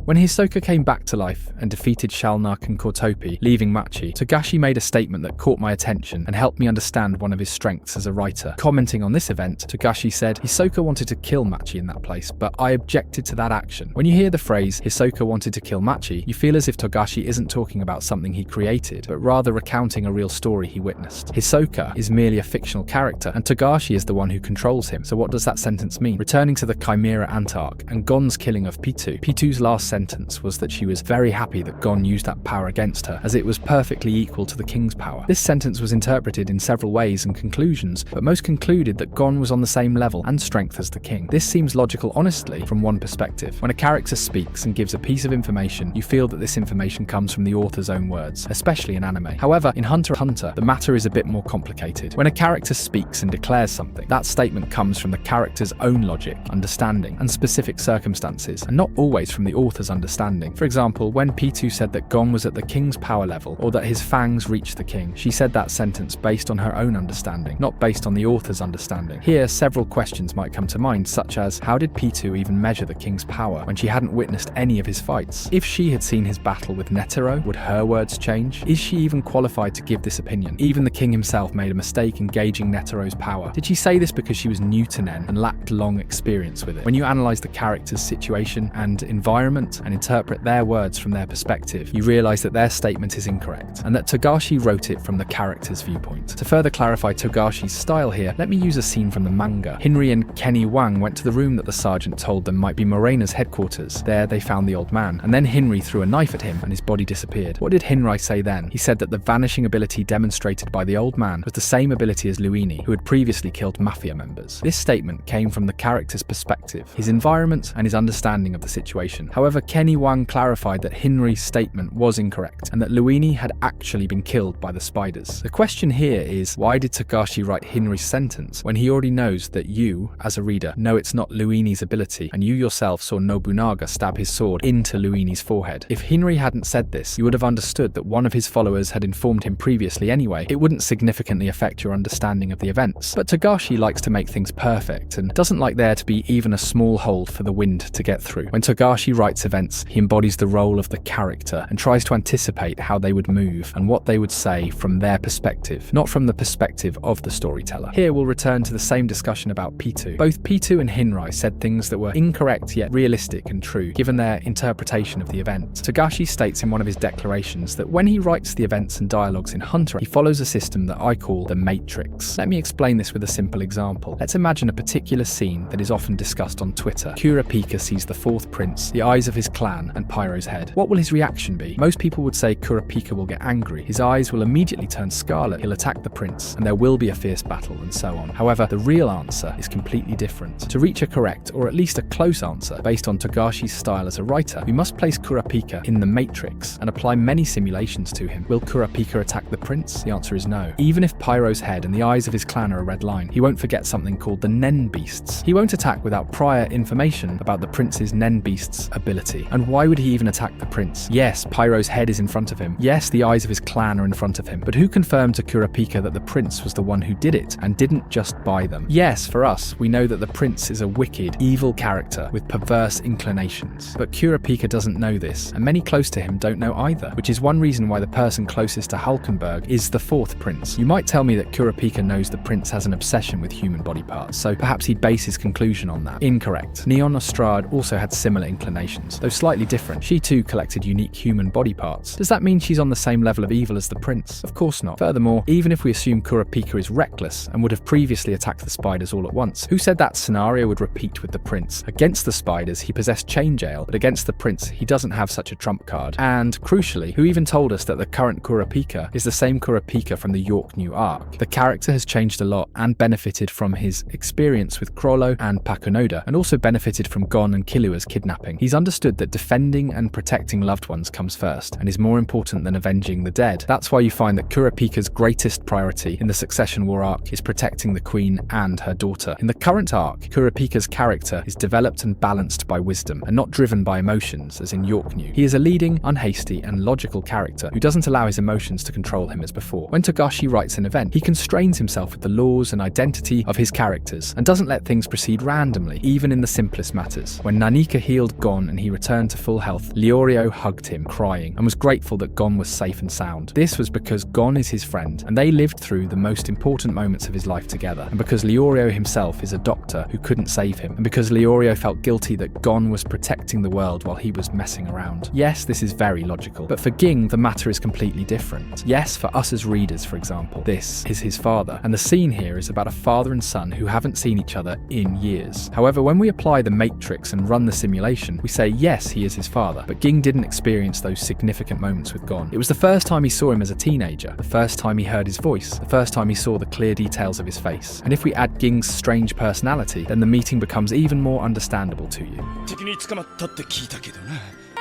When Hisoka came back to life and defeated Shalnak and Kortopi, leaving Machi, Togashi made a statement that caught my attention and helped me understand one of his strengths as a writer. Commenting on this event, Togashi said, "Hisoka wanted to kill Machi in that place, but I objected to that action." When you hear the phrase, Hisoka wanted to kill Machi, you feel as if Togashi isn't talking about something he created, but rather recounting a real story he witnessed. Hisoka is merely a fictional character, and Togashi is the one who controls him. So what does that sentence mean? Returning to the Chimera Ant arc and Gon's killing of Pitou. Pitou's last sentence was that she was very happy that Gon used that power against her, as it was perfectly equal to the king's power. This sentence was interpreted in several ways and conclusions, but most concluded that Gon was on the same level and strength as the king. This seems logical honestly from one perspective. When a character speaks and gives a piece of information, you feel that this information comes from the author's own words, especially in anime. However, in Hunter x Hunter, the matter is a bit more complicated. When a character speaks and declares something, that statement comes from the character's own logic, understanding, and specific circumstances, and not always from the author's understanding. For example, when Pitou said that Gon was at the king's power level, or that his fangs reached the king, she said that sentence based on her own understanding, not based on the author's understanding. Here, several questions might come to mind, such as, how did Pitou even measure the king's power when she hadn't witnessed any of his fights? If she had seen his battle with Netero, would her words change? Is she even qualified to give this opinion? Even the king himself made a mistake in gauging Netero's power. Did she say this because she was new to Nen and lacked long experience with it? When you analyze the character's situation and environment and interpret their words from their perspective, you realize that their statement is incorrect, and that Togashi wrote it from the character's viewpoint. To further clarify Togashi's style here, let me use a scene from the manga. Hinri and Kenny Wang went to the room that the sergeant told them might be Morena's headquarters. There they found the old man, and then Hinri threw a knife at him and his body disappeared. What did Hinri say then? He said that the vanishing ability demonstrated by the old man was the same ability as Luini, who had previously killed mafia members. This statement came from the character's perspective, his environment, and his understanding of the situation. However, Kenny Wang clarified that Hinri's statement was incorrect, and that Luini had actually been killed by the spiders. The question here is, why did Togashi write Hinri's sentence when he already knows that you, as a reader, know it's not Luini's ability, and you yourself saw Nobunaga stab his sword into Luini's forehead? If Hinri hadn't said this, you would have understood that one of his followers had informed him previously anyway. It wouldn't significantly affect your understanding of the events. But Togashi likes to make things perfect, and doesn't like there to be even a small hole for the wind to get through. When Togashi writes events, he embodies the role of the character and tries to anticipate how they would move and what they would say from their perspective, not from the perspective of the storyteller. Here we'll return to the same discussion about Pitou. Both Pitou and Hinri said things that were incorrect yet realistic and true, given their interpretation of the event. Togashi states in one of his declarations that when he writes the events and dialogues in Hunter, he follows a system that I call the Matrix. Let me explain this with a simple example. Let's imagine a particular scene that is often discussed on Twitter. Kurapika sees the fourth prince, the eyes of his clan, and Pyro's head. What will his reaction be? Most people would say Kurapika will get angry, his eyes will immediately turn scarlet, he'll attack the prince, and there will be a fierce battle, and so on. However, the real answer is completely different. To reach a correct, or at least a close answer, based on Togashi's style as a writer, we must place Kurapika in the Matrix and apply many simulations to him. Will Kurapika attack the prince? The answer is no. Even if Pyro's head and the eyes of his clan are a red line, he won't forget something called the Nen Beasts. He won't attack without prior information about the prince's Nen Beasts ability. And why would he even attack the prince? Yes, Pyro's head is in front of him. Yes, the eyes of his clan are in front of him. But who confirmed to Kurapika that the prince was the one who did it and didn't just buy them? Yes, for us, we know that the prince is a wicked, evil character with perverse inclinations. But Kurapika doesn't know this, and many close to him don't know either, which is one reason why the person closest to Hulkenberg is the fourth prince. You might tell me that Kurapika knows the prince has an obsession with human body parts, so perhaps he'd base his conclusion on that. Incorrect. Neon Ostrad also had similar inclinations, though slightly different. She too collected unique human body parts. Does that mean she's on the same level of evil as the prince? Of course not. Furthermore, even if we assume Kurapika is reckless and would have previously attacked the spiders all at once, who said that scenario would repeat with the prince? Against the spiders, he possessed Chain Jail, but against the prince, he doesn't have such a trump card. And, crucially, who even told us that the current Kurapika is the same Kurapika from the York New arc? The character has changed a lot and benefited from his experience with Chrollo and Pakunoda, and also benefited from Gon and Killua's kidnapping. He's understood that defending and protecting loved ones comes first, and is more important than avenging the dead. That's why you find that Kurapika's greatest priority in the Succession War arc is protecting the queen and her daughter. In the current arc, Kurapika's character is developed and balanced by wisdom, and not driven by emotions, as in York New. He is a leading, unhasty, and logical character who doesn't allow his emotions to control him as before. When Togashi writes an event, he constrains himself with the laws and identity of his characters, and doesn't let things proceed randomly, even in the simplest matters. When Nanika healed Gon and he returned to full health, Leorio hugged him, crying, and was grateful that Gon was safe and sound. This was because Gon is his friend, and they lived through the most important moments of his life together, and because Leorio himself is a doctor who couldn't save him, and because Leorio felt guilty that Gon was protecting the world while he was messing around. Yes, this is very logical, but for Ging, the matter is completely different. Yes, for us as readers, for example, this is his father, and the scene here is about a father and son who haven't seen each other in years. However, when we apply the matrix and run the simulation, we say yes, he is his father, but Ging didn't experience those significant moments with Gon. It was the first time he saw him as a teenager, the first time he heard his voice, the first time he saw the clear details of his face. And if we add Ging's strange personality, then the meeting becomes even more understandable to you.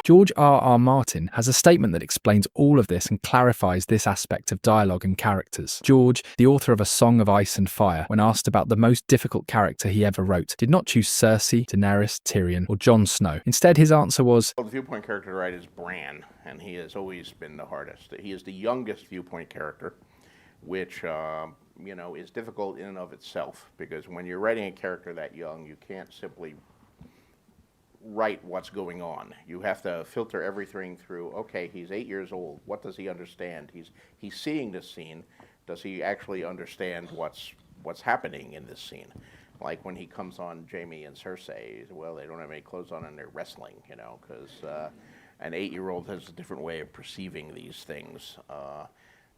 George R.R. Martin has a statement that explains all of this and clarifies this aspect of dialogue and characters. George, the author of A Song of Ice and Fire, when asked about the most difficult character he ever wrote, did not choose Cersei, Daenerys, Tyrion, or Jon Snow. Instead, his answer was, well, the viewpoint character to write is Bran, and he has always been the hardest. He is the youngest viewpoint character, which is difficult in and of itself, because when you're writing a character that young, you can't simply write what's going on. You have to filter everything through, okay, he's 8 years old, what does he understand? He's seeing this scene, does he actually understand what's happening in this scene? Like when he comes on Jaime and Cersei, well, they don't have any clothes on and they're wrestling, because an 8-year-old has a different way of perceiving these things.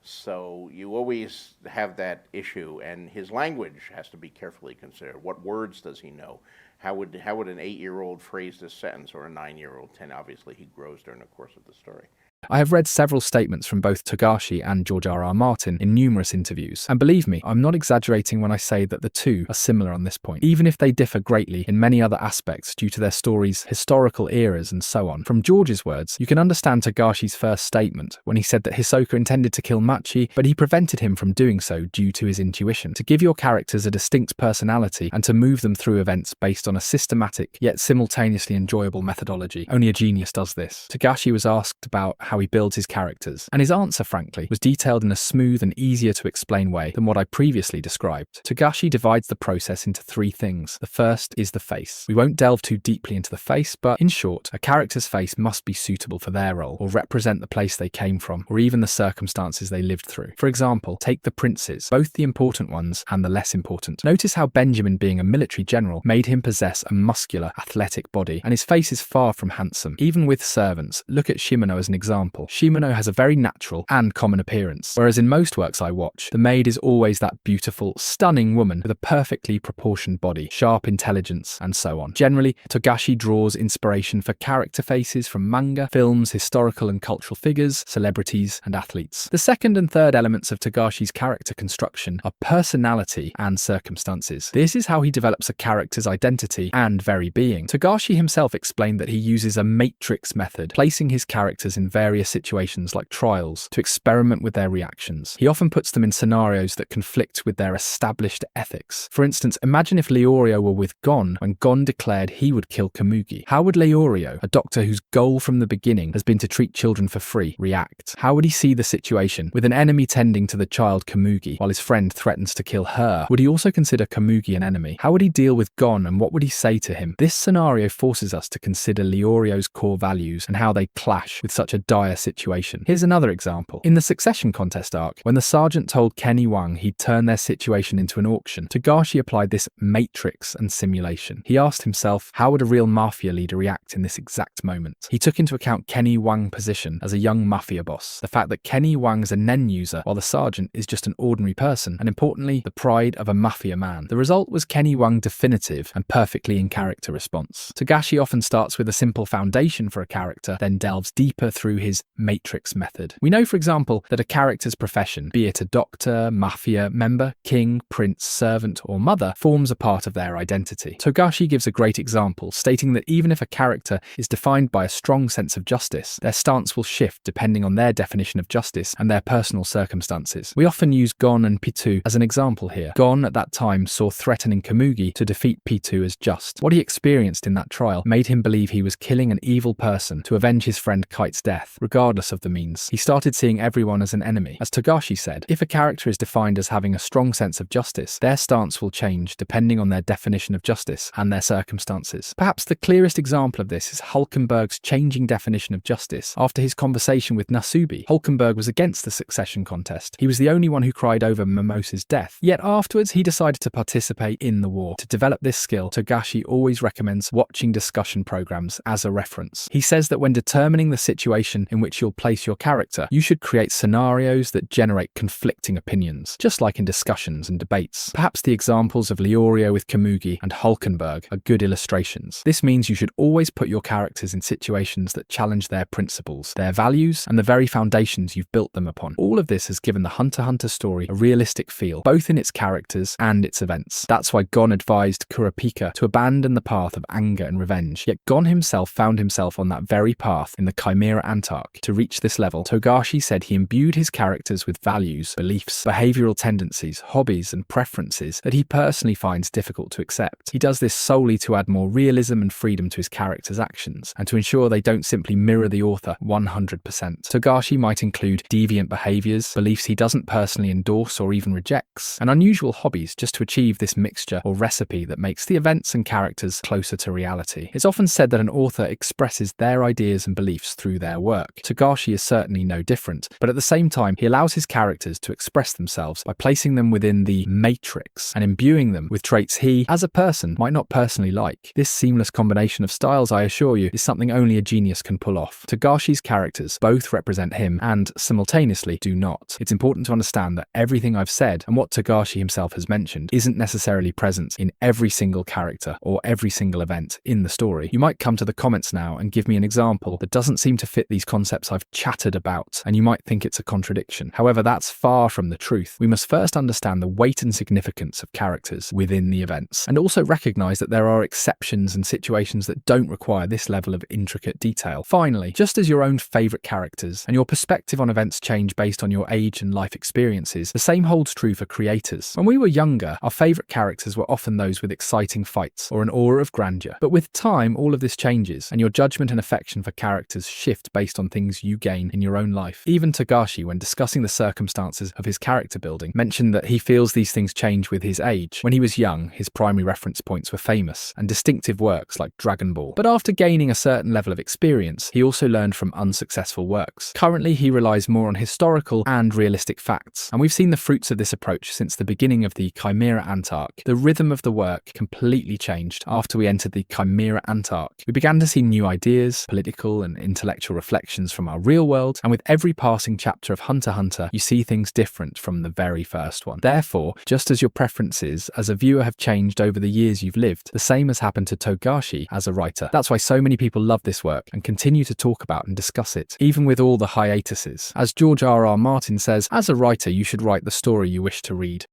So you always have that issue, and his language has to be carefully considered. What words does he know? How would an 8-year-old phrase this sentence, or a 9-year-old? 10, obviously, he grows during the course of the story. I have read several statements from both Togashi and George R.R. Martin in numerous interviews, and believe me, I'm not exaggerating when I say that the two are similar on this point, even if they differ greatly in many other aspects due to their stories' historical eras and so on. From George's words, you can understand Togashi's first statement, when he said that Hisoka intended to kill Machi, but he prevented him from doing so due to his intuition, to give your characters a distinct personality and to move them through events based on a systematic, yet simultaneously enjoyable methodology. Only a genius does this. Togashi was asked about how he builds his characters, and his answer, frankly, was detailed in a smooth and easier to explain way than what I previously described. Togashi divides the process into 3 things. The first is the face. We won't delve too deeply into the face, but in short, a character's face must be suitable for their role, or represent the place they came from, or even the circumstances they lived through. For example, take the princes, both the important ones and the less important. Notice how Benjamin, being a military general, made him possess a muscular, athletic body, and his face is far from handsome. Even with servants, look at Shimano as an example. Shimano has a very natural and common appearance, whereas in most works I watch, the maid is always that beautiful, stunning woman with a perfectly proportioned body, sharp intelligence, and so on. Generally, Togashi draws inspiration for character faces from manga, films, historical and cultural figures, celebrities, and athletes. The second and third elements of Togashi's character construction are personality and circumstances. This is how he develops a character's identity and very being. Togashi himself explained that he uses a matrix method, placing his characters in various situations like trials to experiment with their reactions. He often puts them in scenarios that conflict with their established ethics. For instance, imagine if Leorio were with Gon when Gon declared he would kill Komugi. How would Leorio, a doctor whose goal from the beginning has been to treat children for free, react? How would he see the situation with an enemy tending to the child Komugi while his friend threatens to kill her? Would he also consider Komugi an enemy? How would he deal with Gon, and what would he say to him? This scenario forces us to consider Leorio's core values and how they clash with such a dire situation. Here's another example. In the Succession Contest arc, when the sergeant told Kenny Wang he'd turn their situation into an auction, Togashi applied this matrix and simulation. He asked himself, how would a real mafia leader react in this exact moment? He took into account Kenny Wang's position as a young mafia boss, the fact that Kenny Wang's a nen user while the sergeant is just an ordinary person, and importantly, the pride of a mafia man. The result was Kenny Wang's definitive and perfectly in character response. Togashi often starts with a simple foundation for a character, then delves deeper through his matrix method. We know, for example, that a character's profession, be it a doctor, mafia member, king, prince, servant, or mother, forms a part of their identity. Togashi gives a great example, stating that even if a character is defined by a strong sense of justice, their stance will shift depending on their definition of justice and their personal circumstances. We often use Gon and Pitou as an example here. Gon, at that time, saw threatening Komugi to defeat Pitou as just. What he experienced in that trial made him believe he was killing an evil person to avenge his friend Kite's death. regardless of the means. He started seeing everyone as an enemy. As Togashi said, if a character is defined as having a strong sense of justice, their stance will change depending on their definition of justice and their circumstances. Perhaps the clearest example of this is Hulkenberg's changing definition of justice after his conversation with Nasubi. Hulkenberg was against the succession contest. He was the only one who cried over Mimosa's death. Yet afterwards, he decided to participate in the war. To develop this skill, Togashi always recommends watching discussion programs as a reference. He says that when determining the situation in which you'll place your character, you should create scenarios that generate conflicting opinions, just like in discussions and debates. Perhaps the examples of Leorio with Kamugi and Hulkenberg are good illustrations. This means you should always put your characters in situations that challenge their principles, their values, and the very foundations you've built them upon. All of this has given the Hunter x Hunter story a realistic feel, both in its characters and its events. That's why Gon advised Kurapika to abandon the path of anger and revenge, yet Gon himself found himself on that very path in the Chimera Antark. To reach this level, Togashi said he imbued his characters with values, beliefs, behavioral tendencies, hobbies, and preferences that he personally finds difficult to accept. He does this solely to add more realism and freedom to his characters' actions, and to ensure they don't simply mirror the author 100%. Togashi might include deviant behaviors, beliefs he doesn't personally endorse or even rejects, and unusual hobbies just to achieve this mixture or recipe that makes the events and characters closer to reality. It's often said that an author expresses their ideas and beliefs through their work. Togashi is certainly no different, but at the same time, he allows his characters to express themselves by placing them within the matrix and imbuing them with traits he, as a person, might not personally like. This seamless combination of styles, I assure you, is something only a genius can pull off. Togashi's characters both represent him and, simultaneously, do not. It's important to understand that everything I've said and what Togashi himself has mentioned isn't necessarily present in every single character or every single event in the story. You might come to the comments now and give me an example that doesn't seem to fit these concepts I've chattered about, and you might think it's a contradiction. However, that's far from the truth. We must first understand the weight and significance of characters within the events, and also recognize that there are exceptions and situations that don't require this level of intricate detail. Finally, just as your own favourite characters and your perspective on events change based on your age and life experiences, the same holds true for creators. When we were younger, our favourite characters were often those with exciting fights or an aura of grandeur. But with time, all of this changes, and your judgment and affection for characters shift based on things you gain in your own life. Even Togashi, when discussing the circumstances of his character building, mentioned that he feels these things change with his age. When he was young, his primary reference points were famous and distinctive works like Dragon Ball. But after gaining a certain level of experience, he also learned from unsuccessful works. Currently, he relies more on historical and realistic facts, and we've seen the fruits of this approach since the beginning of the Chimera Antark. The rhythm of the work completely changed after we entered the Chimera Antark. We began to see new ideas, political and intellectual reflections from our real world, and with every passing chapter of Hunter x Hunter, you see things different from the very first one. Therefore, just as your preferences as a viewer have changed over the years you've lived, the same has happened to Togashi as a writer. That's why so many people love this work and continue to talk about and discuss it, even with all the hiatuses. As George R.R. Martin says, as a writer, you should write the story you wish to read.